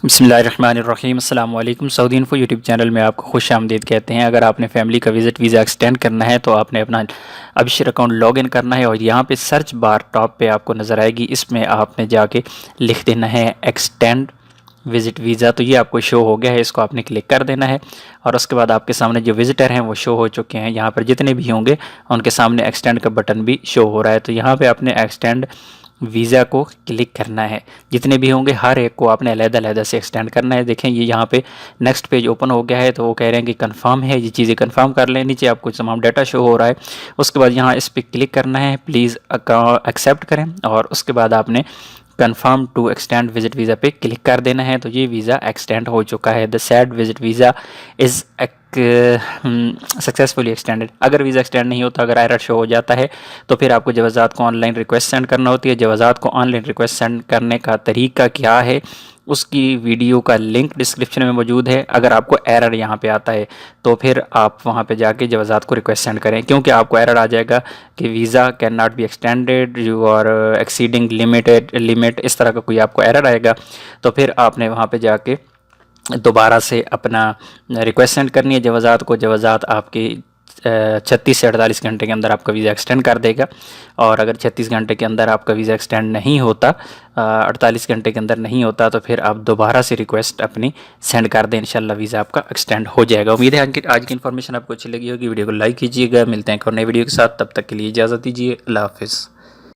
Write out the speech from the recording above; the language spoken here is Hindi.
बिस्मिल्लाहिर्रहमानिर्रहीम अस्सलाम वालेकुम। सऊदी इन्फो यूट्यूब चैनल में आपको खुश आमदीद कहते हैं। अगर आपने फैमिली का विज़िट वीज़ा एक्सटेंड करना है तो आपने अपना अबशर अकाउंट लॉगिन करना है और यहाँ पे सर्च बार टॉप पे आपको नज़र आएगी, इसमें आपने जाके लिख देना है एक्सटेंड विज़िट वीज़ा। तो ये आपको शो हो गया है, इसको आपने क्लिक कर देना है और उसके बाद आपके सामने जो विज़िटर हैं वो शो हो चुके हैं। यहाँ पर जितने भी होंगे उनके सामने एक्सटेंड का बटन भी शो हो रहा है। तो यहाँ पे आपने एक्सटेंड वीज़ा को क्लिक करना है। जितने भी होंगे हर एक को आपने अलग-अलग से एक्सटेंड करना है। देखें ये यहाँ पे नेक्स्ट पेज ओपन हो गया है, तो वो कह रहे हैं कि कंफर्म है, ये चीज़ें कंफर्म कर लें। नीचे आपको तमाम डाटा शो हो रहा है। उसके बाद यहाँ इस पर क्लिक करना है, प्लीज़ एक्सेप्ट करें और उसके बाद आपने confirm to extend visit visa पे क्लिक कर देना है। तो ये वीज़ा एक्सटेंड हो चुका है। The sad visit visa is successfully extended. अगर वीज़ा एक्सटेंड नहीं होता, अगर एरर शो हो जाता है तो फिर आपको जवाज़ात को ऑनलाइन रिक्वेस्ट सेंड करना होती है। जवाज़ात को ऑनलाइन रिक्वेस्ट सेंड करने का तरीका क्या है, उसकी वीडियो का लिंक डिस्क्रिप्शन में मौजूद है। अगर आपको एरर यहाँ पे आता है तो फिर आप वहाँ पे जाके जवाज़ात को रिक्वेस्ट सेंड करें, क्योंकि आपको एरर आ जाएगा कि visa can not be extended, you are exceeding limit, इस तरह का कोई आपको एरर आएगा। तो फिर आपने वहाँ पे जाके दोबारा से अपना रिक्वेस्ट सेंड करनी है जवाज़ात को। जवाज़ात आपकी 36 से 48 घंटे के अंदर आपका वीज़ा एक्सटेंड कर देगा। और अगर 36 घंटे के अंदर आपका वीज़ा एक्सटेंड नहीं होता, 48 घंटे के अंदर नहीं होता, तो फिर आप दोबारा से रिक्वेस्ट अपनी सेंड कर दें। इंशाल्लाह वीज़ा आपका एक्सटेंड हो जाएगा। उम्मीद है आज की इन्फॉर्मेशन आपको अच्छी लगी होगी। वीडियो को लाइक कीजिएगा। मिलते हैं एक और नई वीडियो के साथ, तब तक के लिए इजाज़त दीजिए। अल्लाह हाफ़िज़।